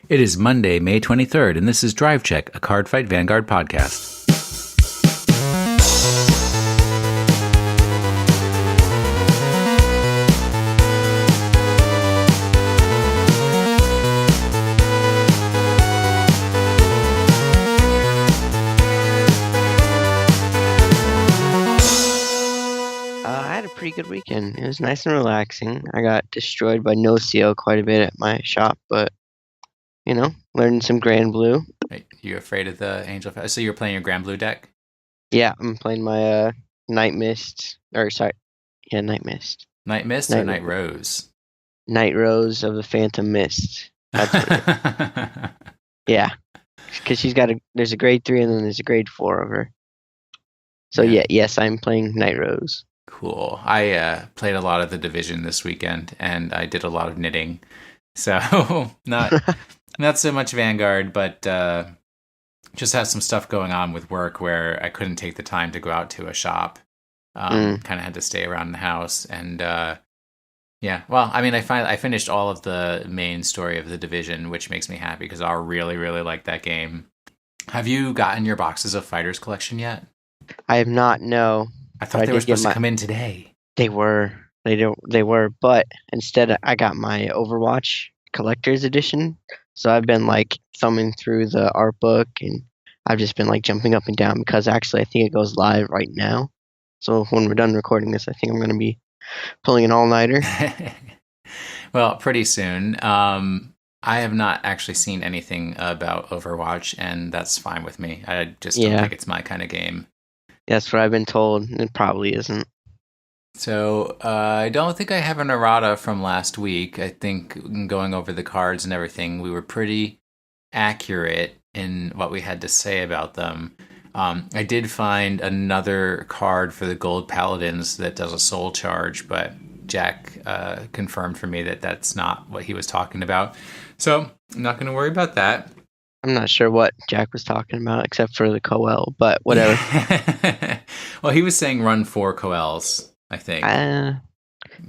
It is Monday, May 23rd, and this is Drive Check, a Cardfight Vanguard podcast. I had a pretty good weekend. It was nice and relaxing. I got destroyed by no seal quite a bit at my shop, but learned some Grand Blue. Wait, you afraid of the Angel? So you're playing your Grand Blue deck? Yeah, I'm playing my Night Mist. Night Mist. Night Mist or Night Rose? Night Rose of the Phantom Mist. That's what it is. Yeah, because there's a grade 3 and then there's a grade 4 of her. So yes, I'm playing Night Rose. Cool. I played a lot of the Division this weekend, and I did a lot of knitting. So not so much Vanguard, but just had some stuff going on with work where I couldn't take the time to go out to a shop. Kind of had to stay around the house, and I finished all of the main story of the Division, which makes me happy because I really, really like that game. Have you gotten your boxes of Fighters Collection yet? I have not. No. I thought they were supposed to come in today. They were. They were, but instead I got my Overwatch Collector's Edition. So I've been thumbing through the art book, and I've just been jumping up and down because actually I think it goes live right now. So when we're done recording this, I think I'm going to be pulling an all-nighter. Well, pretty soon. I have not actually seen anything about Overwatch, and that's fine with me. I just don't think it's my kind of game. That's what I've been told. It probably isn't. So I don't think I have an errata from last week. I think going over the cards and everything, we were pretty accurate in what we had to say about them. I did find another card for the Gold Paladins that does a soul charge, but Jack confirmed for me that that's not what he was talking about. So I'm not going to worry about that. I'm not sure what Jack was talking about except for the Coel, but whatever. Well, he was saying run 4 Coels, I think.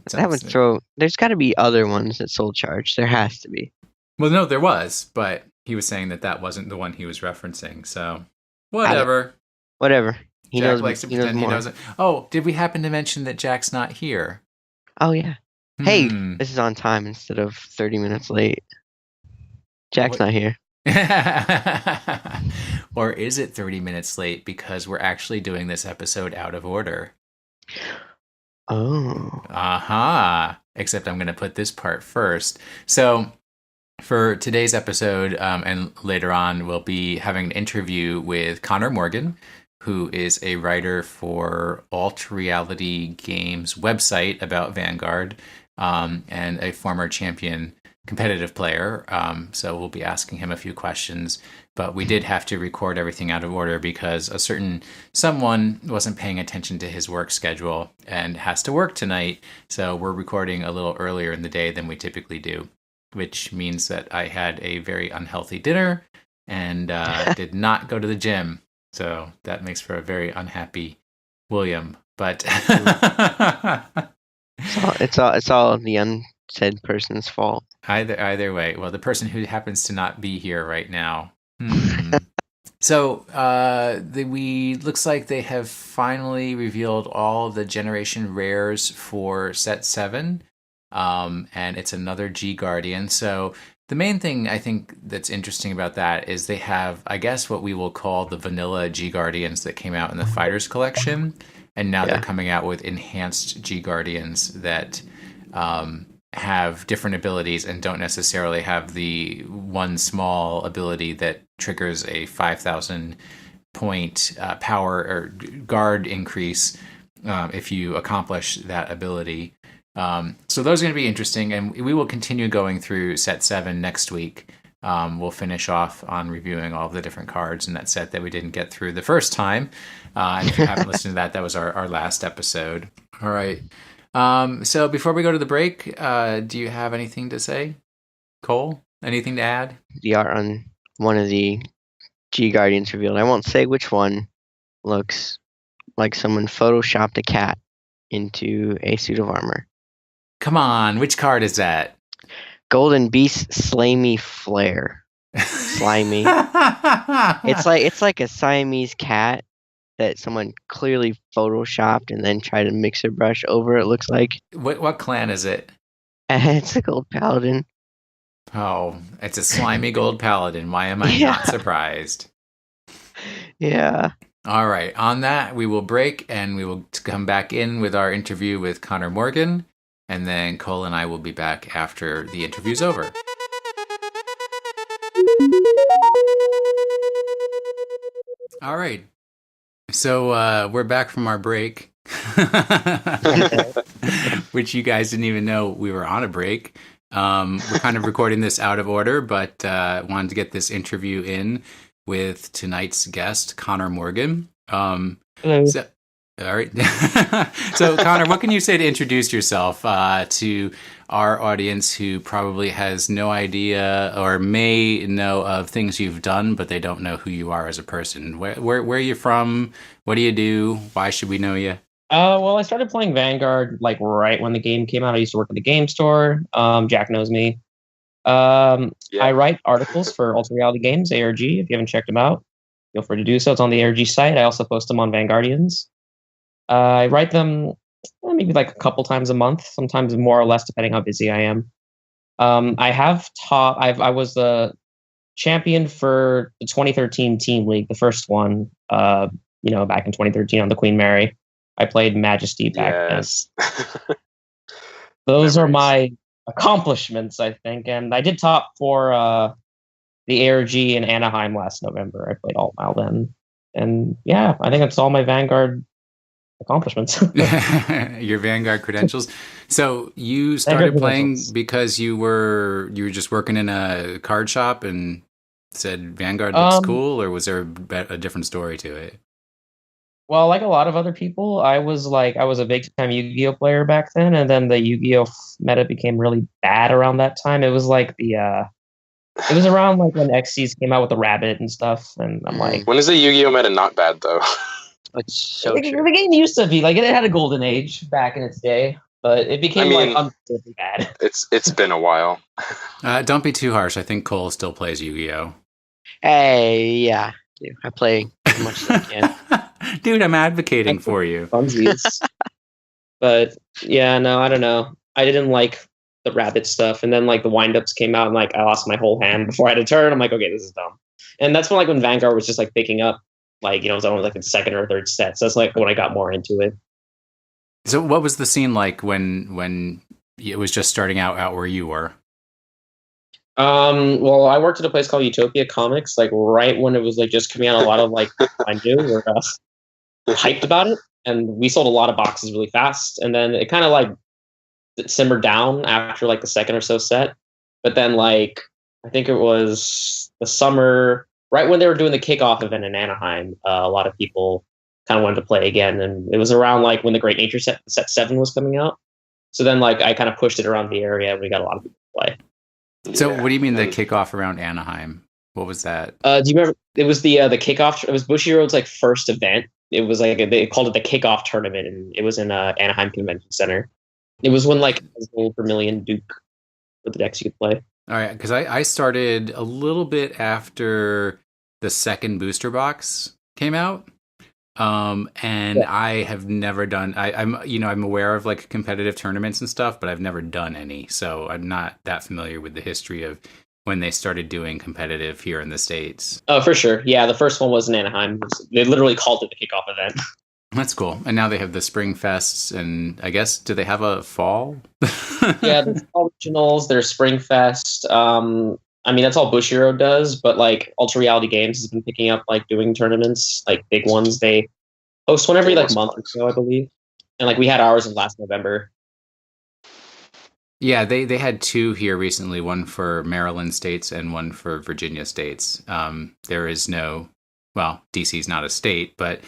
There's got to be other ones that soul charge. There has to be. Well, no, there was, but he was saying that wasn't the one he was referencing. So, whatever. He Jack knows, likes to pretend he knows it. Oh, did we happen to mention that Jack's not here? Oh, yeah. Hey, this is on time instead of 30 minutes late. Jack's not here. Or is it 30 minutes late because we're actually doing this episode out of order? Oh. Aha. Except I'm going to put this part first. So for today's episode and later on, we'll be having an interview with Connor Morgan, who is a writer for Alt Reality Games website about Vanguard and a former champion competitive player. So we'll be asking him a few questions, but we did have to record everything out of order because a certain someone wasn't paying attention to his work schedule and has to work tonight. So we're recording a little earlier in the day than we typically do, which means that I had a very unhealthy dinner and did not go to the gym. So that makes for a very unhappy William, but it's all the unsaid person's fault. Either way. Well, the person who happens to not be here right now. So looks like they have finally revealed all the generation rares for set 7, and it's another G Guardian. So the main thing I think that's interesting about that is they have, I guess, what we will call the vanilla G Guardians that came out in the Fighters collection, and now they're coming out with enhanced G Guardians that have different abilities and don't necessarily have the one small ability that triggers a 5,000 point power or guard increase if you accomplish that ability. So those are going to be interesting, and we will continue going through set 7 next week. We'll finish off on reviewing all of the different cards in that set that we didn't get through the first time. And if you haven't listened to that was our last episode. All right. So before we go to the break, do you have anything to say? Cole, anything to add? The art on one of the G Guardians revealed. I won't say which one. Looks like someone photoshopped a cat into a suit of armor. Come on, which card is that? Golden Beast Slay Me Flare. slimy. It's like a Siamese cat that someone clearly photoshopped and then tried to mixer brush over. It looks like What clan is it? it's a gold paladin. Oh, it's a slimy gold paladin. Why am I Yeah, not surprised? yeah. All right. On that, we will break and we will come back in with our interview with Connor Morgan. And then Cole and I will be back after the interview's over. All right. So we're back from our break, which you guys didn't even know we were on a break. We're kind of recording this out of order, but wanted to get this interview in with tonight's guest, Connor Morgan. Hello. So, all right. So, Connor, what can you say to introduce yourself to our audience who probably has no idea or may know of things you've done, but they don't know who you are as a person? Where are you from? What do you do? Why should we know you? Well, I started playing Vanguard like right when the game came out. I used to work at the game store. Jack knows me. I write articles for Ultra Reality Games, ARG. If you haven't checked them out, feel free to do so. It's on the ARG site. I also post them on Vanguardians. I write them maybe like a couple times a month, sometimes more or less, depending how busy I am. I have taught. I was the champion for the 2013 Team League, the first one. Back in 2013 on the Queen Mary. I played Majesty back then. Those are my accomplishments, I think. And I did top for the ARG in Anaheim last November. I played Alt Mile then. And yeah, I think that's all my Vanguard accomplishments. Your Vanguard credentials. So you started playing because you were just working in a card shop and said Vanguard looks cool, or was there a different story to it? Well, like a lot of other people, I was a big time Yu-Gi-Oh player back then, and then the Yu-Gi-Oh meta became really bad around that time. It was like it was around like when XCs came out with the rabbit and stuff, and I'm like, when is the Yu-Gi-Oh meta not bad though? It's so true. The game used to be like it had a golden age back in its day, but it became like unbelievably bad. It's been a while. Don't be too harsh. I think Cole still plays Yu-Gi-Oh. Hey, yeah, I play as much as I can. Dude, I'm advocating for you. Funsies. But yeah, no, I don't know. I didn't like the rabbit stuff, and then like the windups came out, and like I lost my whole hand before I had a turn. I'm like, okay, this is dumb. And that's when Vanguard was just like picking up, like it was only like the second or third set. So that's like when I got more into it. So what was the scene like when it was just starting out where you were? Well, I worked at a place called Utopia Comics, like right when it was like just coming out. A lot of like I knew were hyped about it, and we sold a lot of boxes really fast. And then it kind of like simmered down after like the second or so set. But then like I think it was the summer, right when they were doing the kickoff event in Anaheim, a lot of people kind of wanted to play again, and it was around like when the Great Nature set 7 was coming out. So then like I kind of pushed it around the area, and we got a lot of people to play. So what do you mean the kickoff around Anaheim? What was that? Do you remember? It was the kickoff. It was Bushiroad's like first event. It was like they called it the kickoff tournament, and it was in Anaheim Convention Center. It was when like gold Vermilion Duke for the decks you could play. All right, because I started a little bit after the second booster box came out, and yeah. I have never done. I'm aware of like competitive tournaments and stuff, but I've never done any, so I'm not that familiar with the history of when they started doing competitive here in the States. Oh, for sure. Yeah, the first one was in Anaheim. They literally called it the kickoff event. That's cool. And now they have the spring fests, and I guess, do they have a fall? Yeah, there's fall regionals, there's spring fest. I mean, that's all Bushiroad does, but like Ultra Reality Games has been picking up like doing tournaments, like big ones. They host one every like month or so, I believe. And like we had ours in last November. Yeah, they had 2 here recently, one for Maryland states and one for Virginia states. There is no, well, DC's not a state, but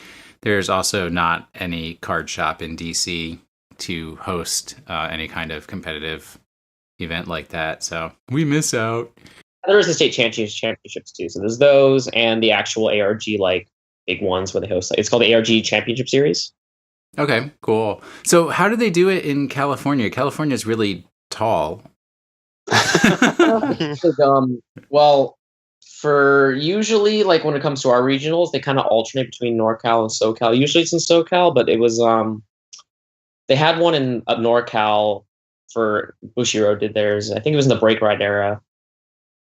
there's also not any card shop in DC to host any kind of competitive event like that. So we miss out. There is the state championships too. So there's those and the actual ARG like big ones where they host. It's called the ARG Championship Series. Okay, cool. So how do they do it in California? California is really tall. Well, For usually, like when it comes to our regionals, they kind of alternate between NorCal and SoCal. Usually it's in SoCal, but it was they had one in NorCal for Bushiro did theirs. I think it was in the Break Ride era.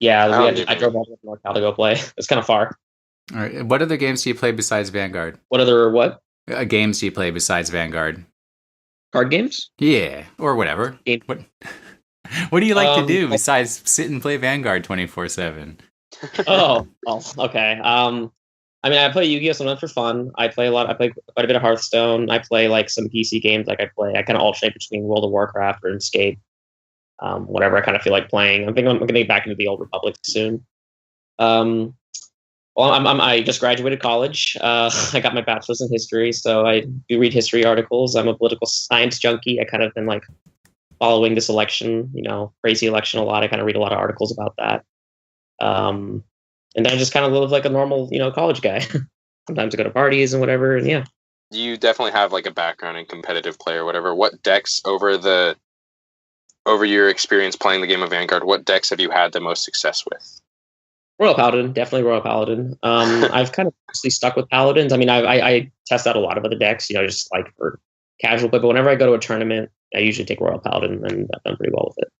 Yeah, I drove all the way to NorCal to go play. It's kind of far. All right. What other games do you play besides Vanguard? What? Games do you play besides Vanguard? Card games? Yeah, or whatever. Game. What do you like to do besides sit and play Vanguard 24/7? Oh, okay. I mean, I play Yu-Gi-Oh! Sometimes for fun. I play quite a bit of Hearthstone. I play like some PC games. I kind of alternate between World of Warcraft or Escape. Whatever I kind of feel like playing. I think I'm going to get back into the Old Republic soon. Well, I just graduated college. I got my bachelor's in history, so I do read history articles. I'm a political science junkie. I kind of been like following this election, crazy election a lot. I kind of read a lot of articles about that. And then I just kind of live like a normal, college guy. Sometimes I go to parties and whatever, and yeah. You definitely have like a background in competitive play or whatever. What decks over your experience playing the game of Vanguard, what decks have you had the most success with? Royal Paladin, definitely Royal Paladin. I've kind of mostly stuck with Paladins. I mean, I test out a lot of other decks, just like for casual play. But whenever I go to a tournament, I usually take Royal Paladin, and I've done pretty well with it.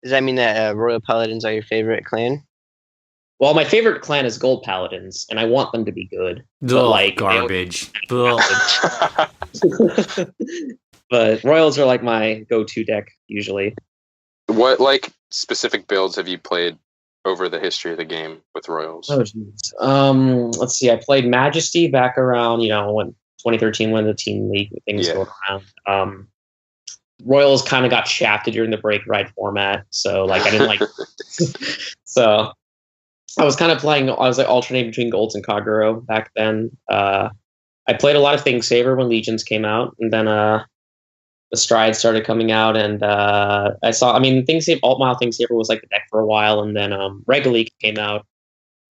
Does that mean that Royal Paladins are your favorite clan? Well, my favorite clan is Gold Paladins, and I want them to be good. But like garbage. But Royals are like my go-to deck usually. What like specific builds have you played over the history of the game with Royals? Oh, geez. Let's see. I played Majesty back around, when 2013 when the team league things going around. Royals kind of got shafted during the Break Ride format, so like I didn't like. So I was kind of playing. I was like alternating between Golds and Kaguro back then. I played a lot of Thing Saver when Legions came out, and then the Strides started coming out, and I saw. I mean, Altmile Thing Saver was like the deck for a while, and then Regally came out.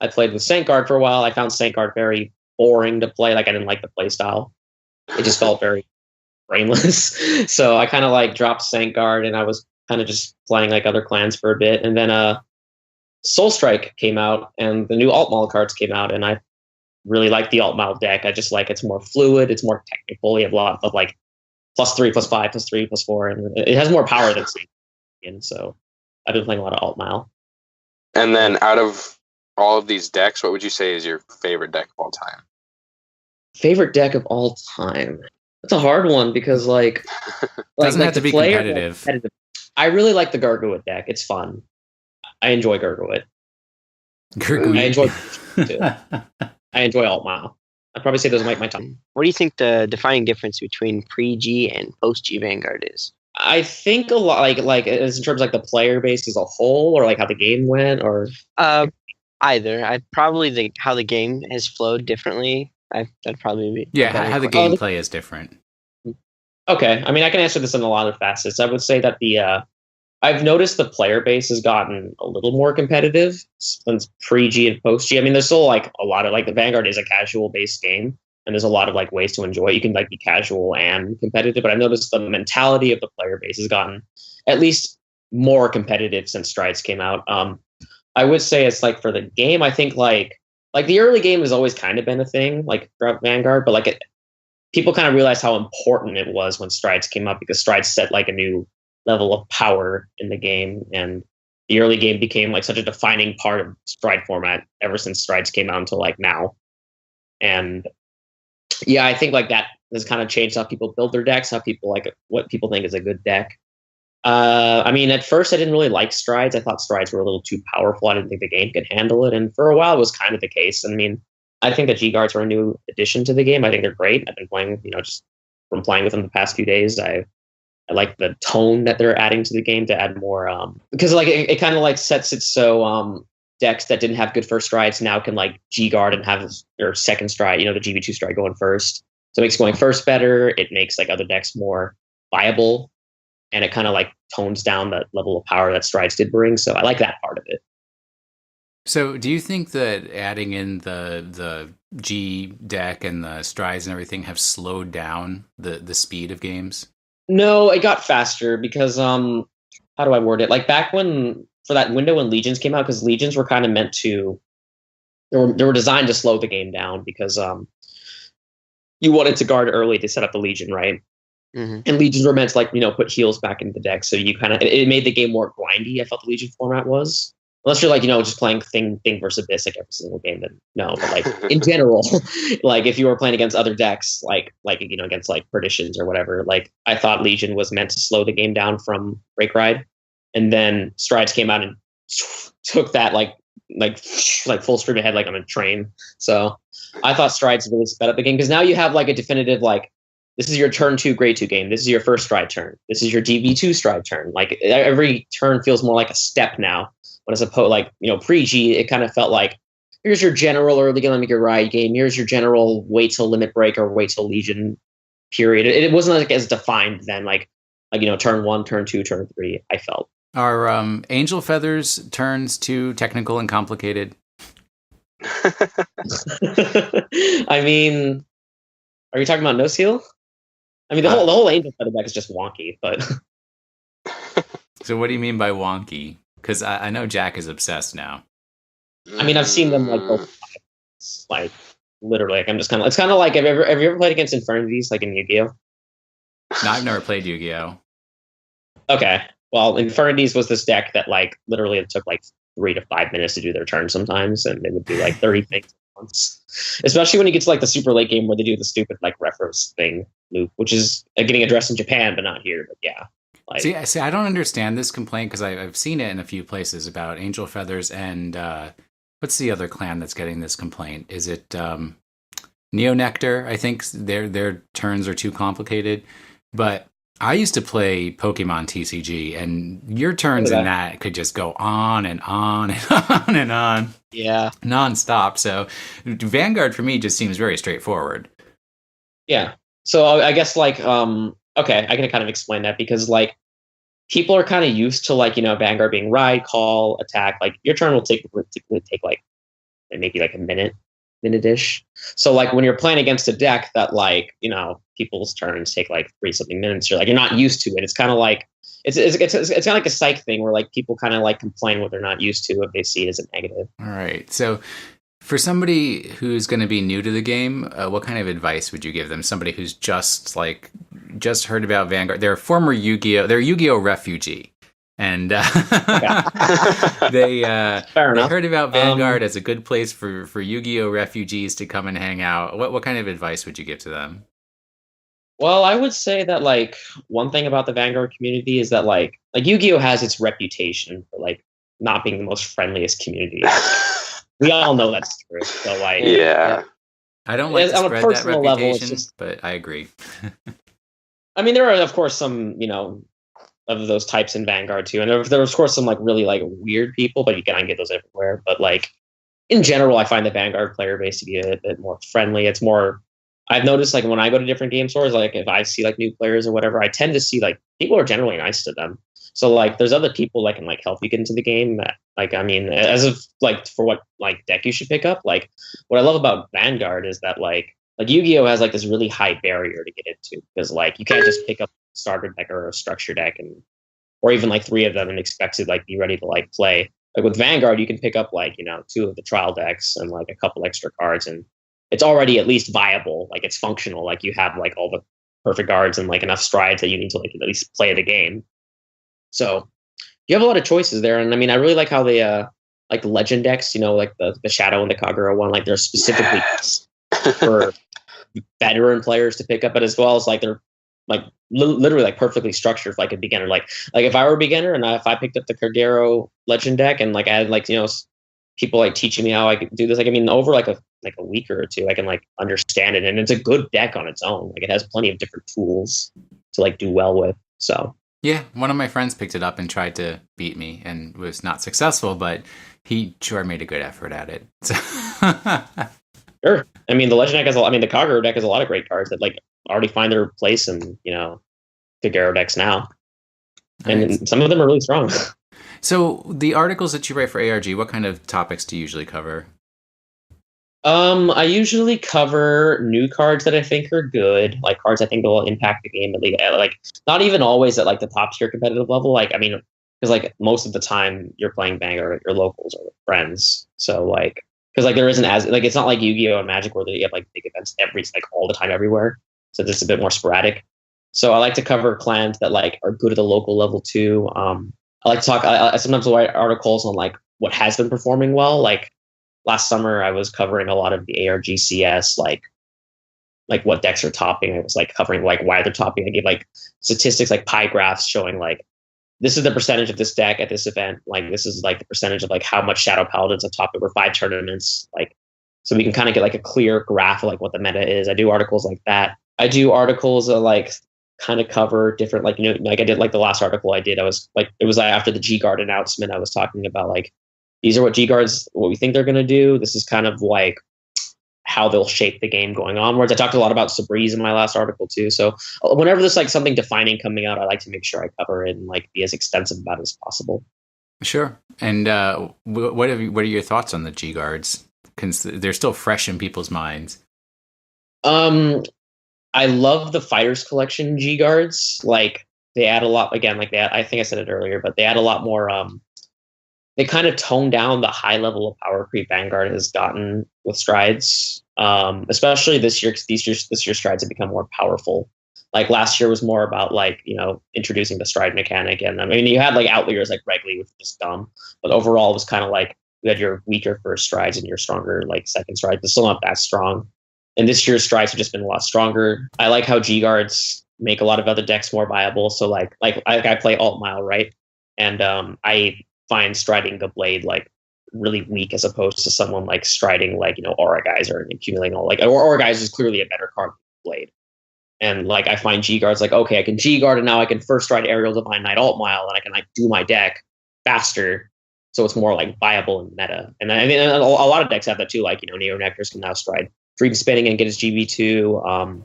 I played with Vanguard for a while. I found Vanguard very boring to play. Like I didn't like the play style. It just felt very brainless. So I kind of like dropped Vanguard, and I was kind of just playing like other clans for a bit, and then Soul Strike came out, and the new Altmile cards came out, and I really like the Altmile deck. I just like it's more fluid, it's more technical. You have a lot of like +3, +5, +3, +4, and it has more power than Saint. And so I've been playing a lot of Altmile. And then out of all of these decks, what would you say is your favorite deck of all time? Favorite deck of all time? That's a hard one because like doesn't have to be competitive. I really like the Gargoyle deck. It's fun. I enjoy Gargoyle. I enjoy too. I enjoy Altmile. I'd probably say those are my top. What do you think the defining difference between pre-G and post-G Vanguard is? I think a lot like as in terms of like the player base as a whole, or like how the game went, or either. I probably think how the game has flowed differently. That'd probably be how the gameplay is different. Okay, I mean I can answer this in a lot of facets. I would say that I've noticed the player base has gotten a little more competitive since pre-G and post-G. I mean, there's still like a lot of like the Vanguard is a casual based game, and there's a lot of like ways to enjoy it. You can like be casual and competitive, but I've noticed the mentality of the player base has gotten at least more competitive since Strides came out. I would say it's like for the game, I think like the early game has always kind of been a thing like throughout Vanguard, but like people kind of realized how important it was when Strides came up because Strides set like a new level of power in the game, and the early game became like such a defining part of Stride format ever since Strides came out until like now. And yeah, I think like that has kind of changed how people build their decks, how people like what people think is a good deck. I mean, at first I didn't really like Strides. I thought Strides were a little too powerful. I didn't think the game could handle it, and for a while it was kind of the case. I mean, I think that G Guards are a new addition to the game. I think they're great. I've been playing, just from playing with them the past few days. I like the tone that they're adding to the game to add more, because like it kind of like sets it so decks that didn't have good first strides now can like G Guard and have their second stride, the GB2 stride going first. So it makes going first better. It makes like other decks more viable, and it kind of like tones down that level of power that strides did bring. So I like that part of it. So do you think that adding in the G deck and the strides and everything have slowed down the speed of games? No, it got faster because how do I word it? Like back when for that window when Legions came out, because Legions were kind of meant to They were designed to slow the game down because you wanted to guard early to set up the Legion, right? Mm-hmm. And Legions were meant to, like, put heals back into the deck, so you kind of it made the game more grindy. I felt the Legion format was, unless you're like just playing thing versus Abyss like every single game. Then no, but like in general, like if you were playing against other decks, like against like Perditions or whatever, like I thought Legion was meant to slow the game down from Break Ride, and then Strides came out and took that like full stream ahead like on a train. So I thought Strides really sped up the game because now you have like a definitive like, this is your turn 2 grade 2 game. This is your first Stride turn. This is your DV2 Stride turn. Like every turn feels more like a step now. When as opposed like pre-G, it kind of felt like, here's your general early game, make your ride game. Here's your general wait till limit break or wait till Legion period. It wasn't like as defined then like turn 1, turn 2, turn 3. I felt. Are Angel Feathers turns too technical and complicated? I mean, are you talking about no seal? I mean, the whole Angel Feather deck is just wonky, but. So what do you mean by wonky? Because I know Jack is obsessed now. I mean, I've seen them like both, like literally. Like, I'm just kind of. It's kind of like have you ever played against Infernities like in Yu-Gi-Oh? No, I've never played Yu-Gi-Oh. Okay, well, Infernities was this deck that like literally it took like 3 to 5 minutes to do their turn sometimes, and they would do like 30 things at once. Especially when you get to like the super late game where they do the stupid like reference thing loop, which is getting addressed in Japan but not here. But yeah. Like, see, I don't understand this complaint because I've seen it in a few places about Angel Feathers and what's the other clan that's getting this complaint? Is it Neo Nectar? I think their turns are too complicated. But I used to play Pokemon TCG, and your turns in that could just go on and on and on and on. Yeah, nonstop. So Vanguard for me just seems very straightforward. Yeah. So I guess like okay, I can kind of explain that because like people are kind of used to like Vanguard being ride, call, attack. Like your turn will take like maybe like a minute-ish. So like when you're playing against a deck that like people's turns take like 3-something minutes, you're not used to it. It's kind of like it's kind of like a psych thing where like people kind of like complain what they're not used to if they see it as a negative. All right, so. For somebody who's going to be new to the game, what kind of advice would you give them? Somebody who's just heard about Vanguard. They're a former Yu-Gi-Oh! They're a Yu-Gi-Oh! Refugee. And they heard about Vanguard as a good place for Yu-Gi-Oh! Refugees to come and hang out. What kind of advice would you give to them? Well, I would say that like one thing about the Vanguard community is that like Yu-Gi-Oh! Has its reputation for like not being the most friendliest community. We all know that's true. So like, yeah. I don't like to spread that reputation, level, but I agree. I mean, there are of course some, of those types in Vanguard too, and there are of course some like really like weird people, but you can get those everywhere. But like in general, I find the Vanguard player base to be a bit more friendly. It's more. I've noticed like when I go to different game stores, like if I see like new players or whatever, I tend to see like people are generally nice to them. So like there's other people that can like help you get into the game. That, like I mean, as of like for what like deck you should pick up. Like what I love about Vanguard is that like Yu-Gi-Oh! Has like this really high barrier to get into because like you can't just pick up a starter deck or a structure deck and or even like 3 of them and expect to like be ready to like play. Like with Vanguard, you can pick up like 2 of the trial decks and like a couple extra cards, and it's already at least viable. Like it's functional. Like you have like all the perfect cards and like enough strides that you need to like at least play the game. So you have a lot of choices there, and I mean, I really like how they like legend decks, like the Shadow and the Kagura one, like they're specifically for veteran players to pick up, but as well as like they're like literally like perfectly structured for like a beginner. Like if I were a beginner and if I picked up the Kagero legend deck and like I had like people like teaching me how I could do this, like I mean, over like a week or 2, I can like understand it, and it's a good deck on its own. Like it has plenty of different tools to like do well with. So. Yeah, one of my friends picked it up and tried to beat me and was not successful, but he sure made a good effort at it. Sure. I mean, the Legend deck the Kagero deck has a lot of great cards that like already find their place in, Kagero decks now. And some of them are really strong. So the articles that you write for ARG, what kind of topics do you usually cover? I usually cover new cards that I think are good, like cards I think will impact the game, like not even always at like the top tier competitive level. Like, I mean, because like most of the time you're playing Vanguard, your locals or with friends. So like, because like there isn't as like it's not like Yu-Gi-Oh and Magic where you have like big events all the time everywhere. So this is a bit more sporadic. So I like to cover clans that like are good at the local level too. I like to talk. I sometimes write articles on like what has been performing well. Like last summer, I was covering a lot of the ARGCS, like what decks are topping. I was like covering like why they're topping. I gave like statistics like pie graphs showing like this is the percentage of this deck at this event. Like this is like the percentage of like how much Shadow Paladins have topped over 5 tournaments. Like so we can kind of get like a clear graph of like what the meta is. I do articles like that. I do articles that like kind of cover different like like I did like the last article I did. I was like it was like after the G Guard announcement. I was talking about like these are what G Guards what we think they're gonna do. This is kind of like how they'll shape the game going onwards. I talked a lot about Sabriz in my last article too. So whenever there's like something defining coming out, I like to make sure I cover it and like be as extensive about it as possible. Sure. And what are your thoughts on the G Guards? Because they're still fresh in people's minds. I love the Fighters Collection G Guards. Like they add a lot again. Like I think I said it earlier, but they add a lot more. They kind of tone down the high level of power creep Vanguard has gotten with strides, especially this year. Because this year's strides have become more powerful. Like last year was more about like introducing the stride mechanic, and I mean you had like outliers like Regli, which was just dumb, but overall it was kind of like you had your weaker first strides and your stronger like second strides, but still not that strong. And this year's strides have just been a lot stronger. I like how G Guards make a lot of other decks more viable. So like I play Alt Mile, right? And I find striding the blade like really weak as opposed to someone like striding like Aura Geyser and accumulating all like Aura Geyser is clearly a better card than blade. And like I find G Guards like okay, I can G Guard and now I can first stride Aerial Divine Knight Alt Mile and I can like do my deck faster. So it's more like viable in meta. And I mean a lot of decks have that too. Like Neo Nectars can now stride Dream Spinning and get his GB2.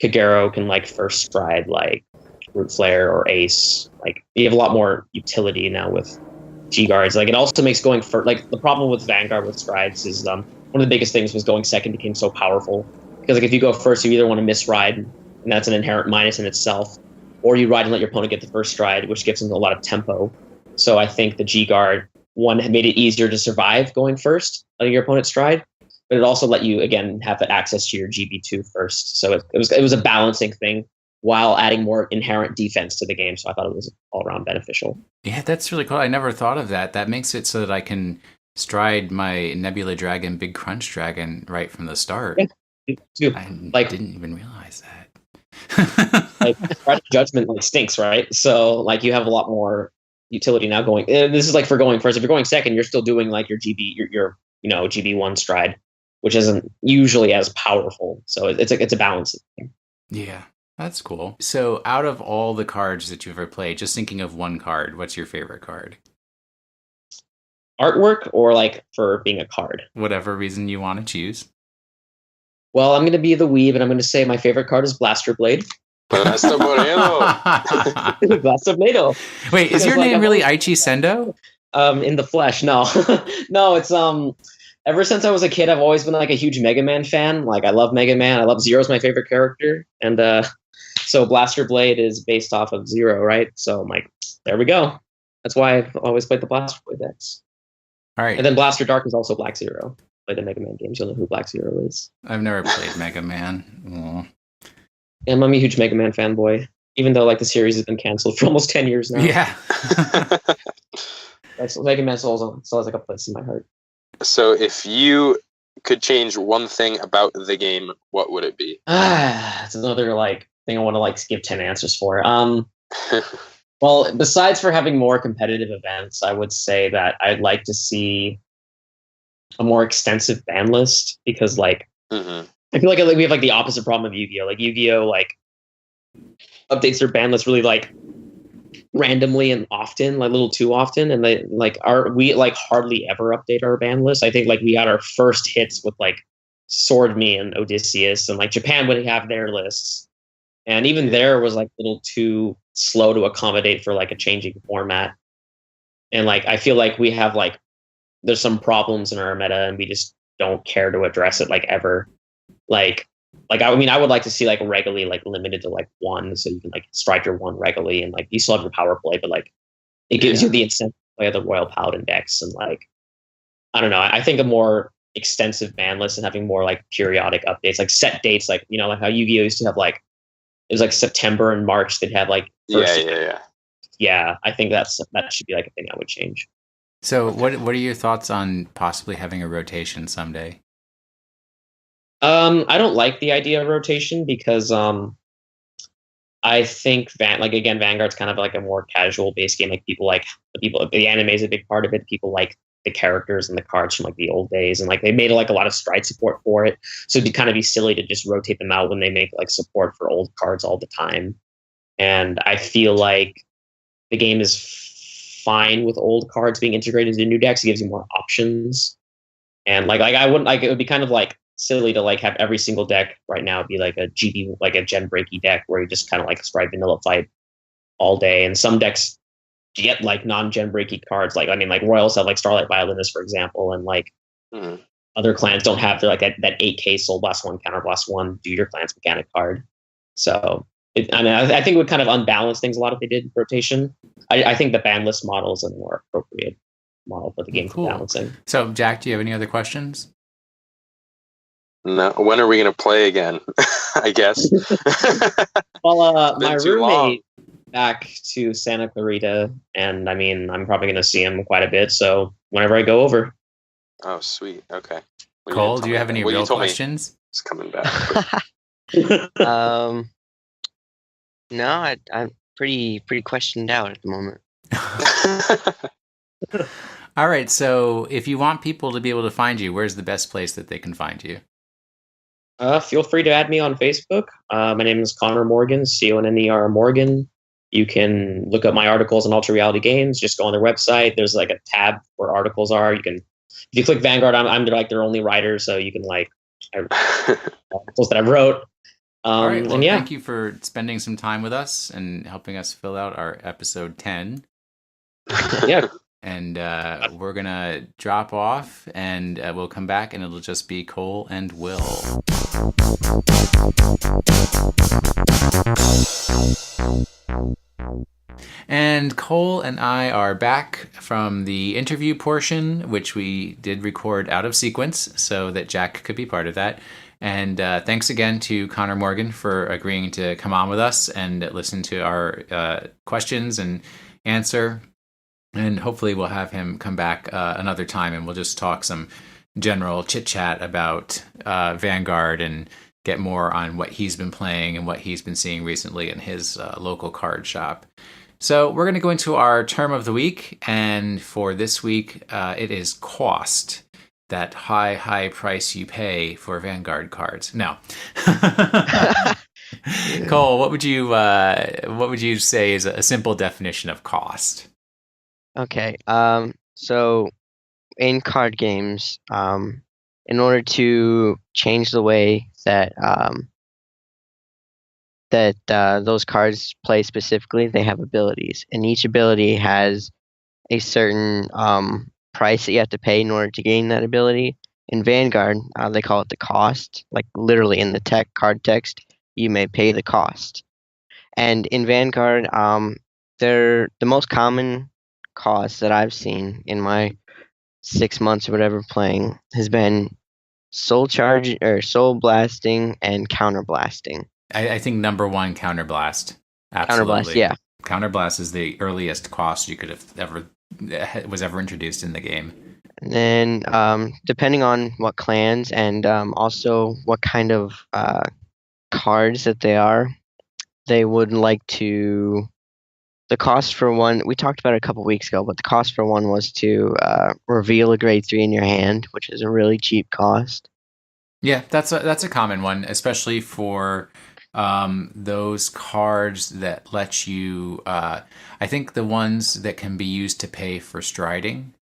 Kagero can like first stride like Root Flare or Ace. Like you have a lot more utility now with G Guards. Like it also makes going first. Like the problem with Vanguard with strides is one of the biggest things was going second became so powerful because like if you go first, you either want to miss ride, and that's an inherent minus in itself, or you ride and let your opponent get the first stride, which gives them a lot of tempo. So I think the G Guard one had made it easier to survive going first, letting your opponent stride. But it also let you again have access to your GB2 first. So it was a balancing thing while adding more inherent defense to the game. So I thought it was all around beneficial. Yeah, that's really cool. I never thought of that. That makes it so that I can stride my Nebula Dragon, Big Crunch Dragon right from the start. Yeah, too. I like, didn't even realize that. Like Judgment like stinks, right? So like you have a lot more utility now going. And this is like for going first. If you're going second, you're still doing like your your GB1 stride, which isn't usually as powerful. So it's a balance thing. Yeah, that's cool. So out of all the cards that you've ever played, just thinking of one card, what's your favorite card? Artwork or like for being a card? Whatever reason you want to choose. Well, I'm going to be the weeb, and I'm going to say my favorite card is Blaster Blade. Blaster Moreno. Blaster Blade. Wait, is your name really Aichi Sendo? In the flesh, no. No, it's ever since I was a kid, I've always been like a huge Mega Man fan. Like I love Mega Man. I love Zero's my favorite character. And so Blaster Blade is based off of Zero, right? So I'm like, there we go. That's why I've always played the Blaster Blade decks. All right. And then Blaster Dark is also Black Zero. Play the Mega Man games. You'll know who Black Zero is. I've never played Mega Man. And I'm a huge Mega Man fanboy, even though like the series has been canceled for almost 10 years now. Yeah. Mega Man still has like a place in my heart. So if you could change one thing about the game, what would it be? It's another like thing I want to like give 10 answers for. Well, besides for having more competitive events, I would say that I'd like to see a more extensive ban list because like I feel like we have like the opposite problem of Yu-Gi-Oh! Like Yu-Gi-Oh! Like updates their ban list really like randomly and often, like a little too often, and they like we hardly ever update our ban list. I think like we had our first hits with like Sword Me and Odysseus, and like Japan would have their lists, and even there was like a little too slow to accommodate for like a changing format. And like I feel like we have like there's some problems in our meta, and we just don't care to address it like ever. Like I mean, I would like to see like regularly like limited to like one, so you can like strike your one regularly, and like you still have your power play, but like it gives you the incentive to play the Royal Paladin decks, and like I don't know. I think a more extensive ban lists and having more like periodic updates, like set dates, like like how Yu-Gi-Oh used to have like it was like September and March they'd have like yeah. I think that should be like a thing I would change. So what are your thoughts on possibly having a rotation someday? I don't like the idea of rotation because I think Vanguard's kind of like a more casual based game. Like the anime is a big part of it. People like the characters and the cards from like the old days, and like they made like a lot of stride support for it. So it'd kind of be silly to just rotate them out when they make like support for old cards all the time. And I feel like the game is fine with old cards being integrated into new decks. It gives you more options, and like I wouldn't like it would be kind of like silly to like have every single deck right now be like a GB, like a gen breaky deck where you just kind of like stride vanilla fight all day. And some decks get like non-gen breaky cards. Like, I mean, like Royals have like Starlight Violinist, for example, and like other clans don't have like that 8K Soul Blast 1 Counter Blast 1 do your clan's mechanic card. So I think it would kind of unbalance things a lot if they did rotation. I think the ban list model is a more appropriate model for the game for balancing. So Jack, do you have any other questions? No. When are we going to play again? I guess. Well, my roommate back to Santa Clarita, and I mean, I'm probably going to see him quite a bit. So whenever I go over. Oh, sweet. Okay. Cole, do you have any real questions? It's coming back. No, I'm pretty questioned out at the moment. All right. So if you want people to be able to find you, where's the best place that they can find you? Feel free to add me on Facebook. My name is Connor Morgan, Conner Morgan. You can look up my articles on Ultra Reality Games. Just go on their website. There's like a tab where articles are. If you click Vanguard, I'm like their only writer, so you can like articles that I wrote. All right. Well, thank you for spending some time with us and helping us fill out our episode 10. Yeah. And we're going to drop off, and we'll come back, and it'll just be Cole and Will. And Cole and I are back from the interview portion, which we did record out of sequence so that Jack could be part of that. And thanks again to Connor Morgan for agreeing to come on with us and listen to our questions and answer. And hopefully we'll have him come back another time, and we'll just talk some general chit-chat about Vanguard and get more on what he's been playing and what he's been seeing recently in his local card shop. So we're going to go into our term of the week, and for this week, it is cost. That high price you pay for Vanguard cards. No. Cole, what would you say is a simple definition of cost? Okay. So in card games, in order to change the way that those cards play specifically, they have abilities, and each ability has a certain price that you have to pay in order to gain that ability. In Vanguard, they call it the cost. Like literally in the card text, you may pay the cost. And in Vanguard, they're the most common cost that I've seen in my 6 months or whatever playing has been soul charge or soul blasting and counter blasting. I think number one, counterblast. Absolutely. Counterblast, yeah. Counterblast is the earliest cost you could have ever introduced in the game. And then depending on what clans and also what kind of cards that they are, they would like to. The cost for one, we talked about it a couple weeks ago, but the cost for one was to reveal a grade 3 in your hand, which is a really cheap cost. Yeah, that's a common one, especially for those cards that let you. I think the ones that can be used to pay for striding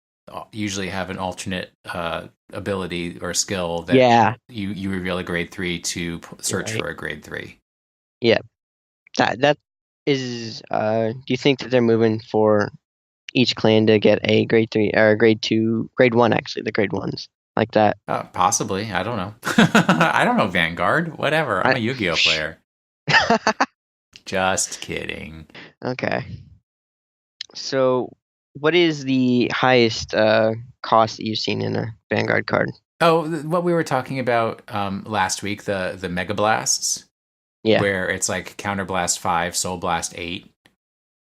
usually have an alternate ability or skill that you reveal a grade 3 to search for a grade 3. Yeah, that is. Do you think that they're moving for each clan to get a grade 3 or a grade 2, grade 1? Actually, the grade 1s like that. Possibly. I don't know. I don't know Vanguard. Whatever. I'm a Yu-Gi-Oh player. Just kidding. Okay. So, what is the highest cost that you've seen in a Vanguard card? Oh, what we were talking about last week, the Mega Blasts, Yeah. where it's like Counterblast 5, Soul Blast 8.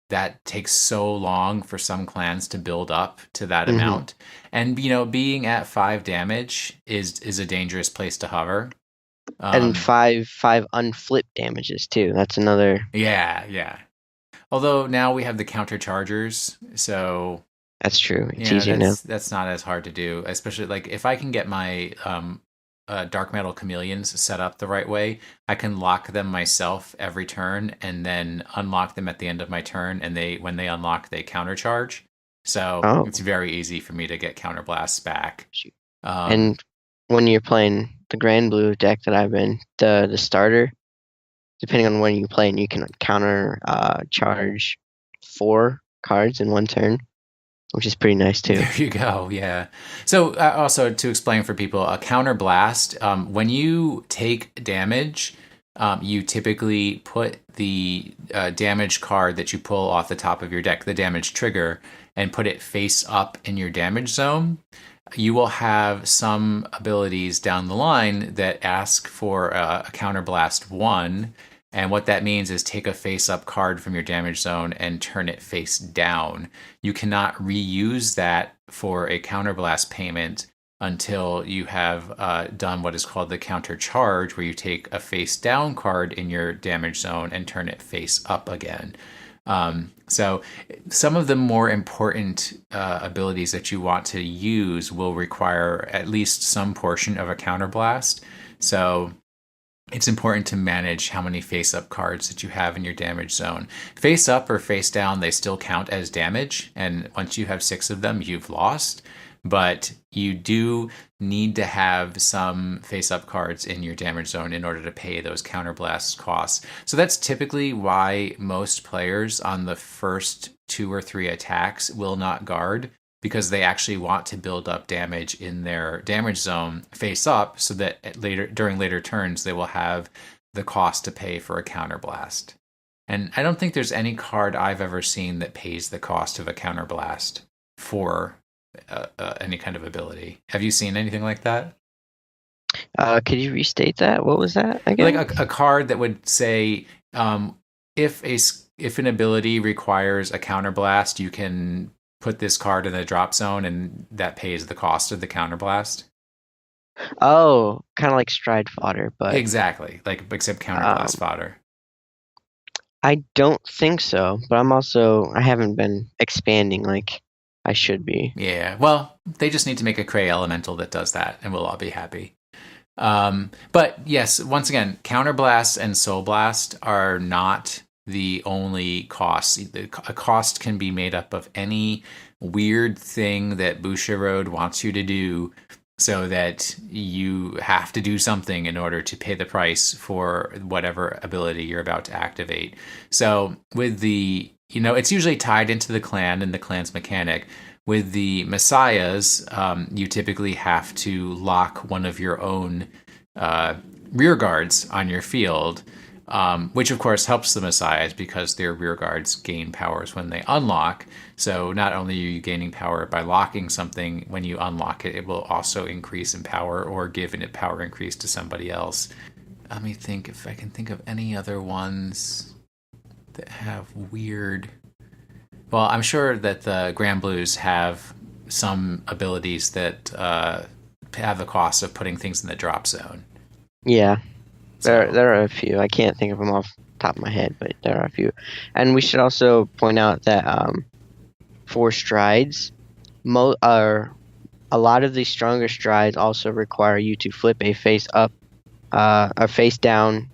That takes so long for some clans to build up to that amount. And, being at 5 damage is a dangerous place to hover. And five unflip damages too. That's another. Yeah. Although now we have the counter chargers, so That's true. It's easier now. That's not as hard to do, especially like if I can get my dark metal chameleons set up the right way, I can lock them myself every turn and then unlock them at the end of my turn. And when they unlock, they countercharge. So It's very easy for me to get counterblasts back. And when you're playing the Grand Blue deck that I've been, the starter, depending on when you play, and you can counter charge 4 cards in one turn, which is pretty nice too. There you go. Yeah. So also to explain for people, a counterblast, when you take damage, you typically put the damage card that you pull off the top of your deck, the damage trigger, and put it face up in your damage zone. You will have some abilities down the line that ask for a counterblast 1. And what that means is take a face-up card from your damage zone and turn it face down. You cannot reuse that for a counterblast payment until you have done what is called the counter charge, where you take a face-down card in your damage zone and turn it face up again. So some of the more important abilities that you want to use will require at least some portion of a counterblast. So it's important to manage how many face-up cards that you have in your damage zone. Face up or face down, they still count as damage, and once you have 6 of them, you've lost. But you do need to have some face-up cards in your damage zone in order to pay those counterblast costs. So that's typically why most players on the first 2 or 3 attacks will not guard, because they actually want to build up damage in their damage zone face up, so that during later turns they will have the cost to pay for a counterblast. And I don't think there's any card I've ever seen that pays the cost of a counterblast for any kind of ability. Have you seen anything like that? Could you restate that? What was that again? Like a card that would say, if an ability requires a counterblast, you can put this card in the drop zone, and that pays the cost of the counterblast. Oh, kind of like stride fodder, but exactly, except counterblast fodder. I don't think so, but I haven't been expanding like I should be. Yeah, well, they just need to make a Cray Elemental that does that, and we'll all be happy. But yes, once again, Counterblast and Soul Blast are not the only costs. A cost can be made up of any weird thing that Bushiroad wants you to do, so that you have to do something in order to pay the price for whatever ability you're about to activate. So with it's usually tied into the clan and the clan's mechanic. With the Messiahs, you typically have to lock one of your own rear guards on your field, which of course helps the Messiahs because their rear guards gain powers when they unlock. So not only are you gaining power by locking something, when you unlock it, it will also increase in power or give a power increase to somebody else. Let me think if I can think of any other ones that have weird... Well, I'm sure that the Grand Blues have some abilities that have the cost of putting things in the drop zone. Yeah, there are a few. I can't think of them off the top of my head, but there are a few. And we should also point out that for strides, a lot of the stronger strides also require you to flip a face up, a face down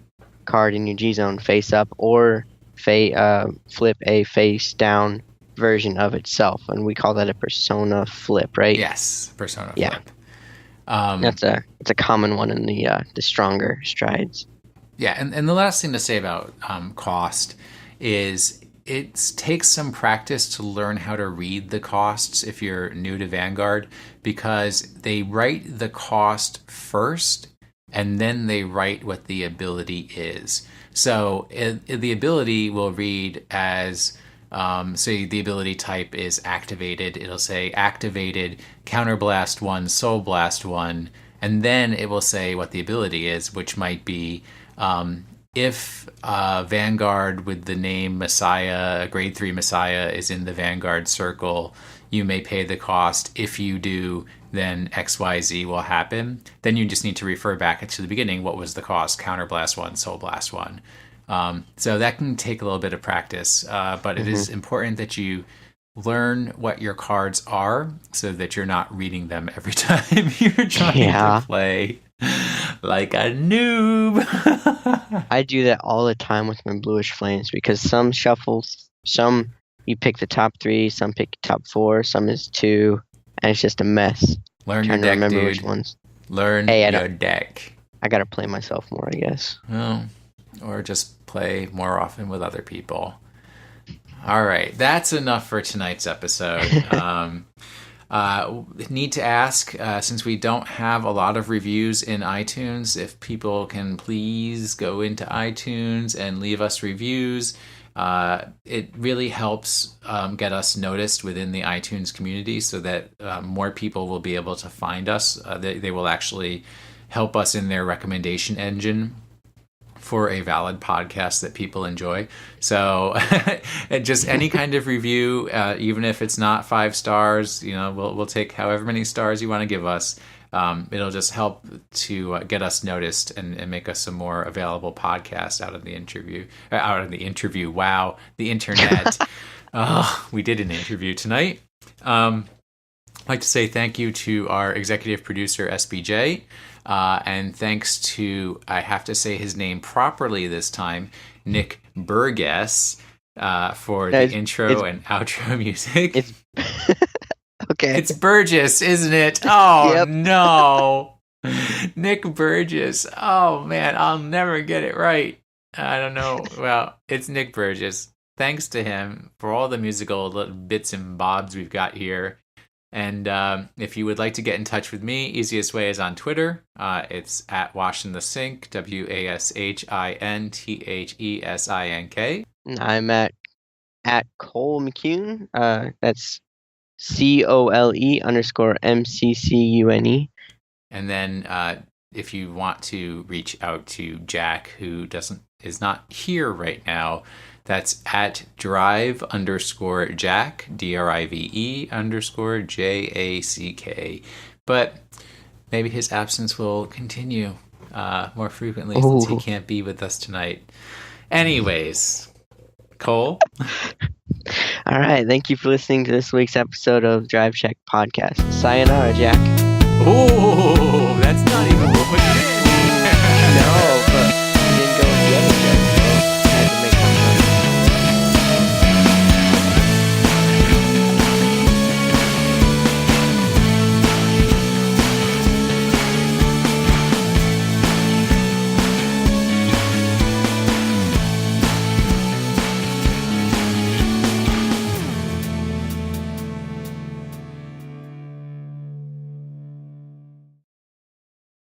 card in your G zone face up, or flip a face down version of itself, and we call that a persona flip, right? Yes, persona yeah. flip. It's a common one in the stronger strides. Yeah, and the last thing to say about cost is it takes some practice to learn how to read the costs if you're new to Vanguard, because they write the cost first and then they write what the ability is. So the ability will read as, say the ability type is activated. It'll say activated Counterblast 1, Soul Blast 1, and then it will say what the ability is, which might be if Vanguard with the name Messiah, grade 3 Messiah, is in the Vanguard circle, you may pay the cost. If you do, then XYZ will happen. Then you just need to refer back to the beginning. What was the cost? Counterblast 1, Soul Blast 1. So that can take a little bit of practice, but it is important that you learn what your cards are so that you're not reading them every time you're trying to play like a noob. I do that all the time with my Bluish Flames because some shuffles, some you pick the top 3, some pick top 4, some is 2, and it's just a mess. Learn your deck, dude. Which ones. Learn your deck. I gotta play myself more, I guess. Oh, or just play more often with other people. All right, that's enough for tonight's episode. Need to ask, since we don't have a lot of reviews in iTunes, if people can please go into iTunes and leave us reviews. It really helps get us noticed within the iTunes community so that more people will be able to find us. They will actually help us in their recommendation engine for a valid podcast that people enjoy. So just any kind of review, even if it's not 5 stars, we'll take however many stars you want to give us. It'll just help to get us noticed and make us a more available podcast out of the interview. Wow, the internet. We did an interview tonight. I'd like to say thank you to our executive producer, SBJ. And thanks to, I have to say his name properly this time, Nick Burgess, for the intro and outro music. It's okay. It's Burgess, isn't it? Oh, no. Nick Burgess. Oh, man, I'll never get it right. I don't know. Well, it's Nick Burgess. Thanks to him for all the musical little bits and bobs we've got here. And if you would like to get in touch with me, easiest way is on Twitter. It's at WashinTheSink, WashinTheSink. I'm at Cole McCune. That's COLE_MCCUNE. And then if you want to reach out to Jack, who is not here right now, that's at drive_Jack, DRIVE_JACK. But maybe his absence will continue more frequently since he can't be with us tonight. Anyways, Cole? All right. Thank you for listening to this week's episode of Drive Check Podcast. Sayonara, Jack. Ooh.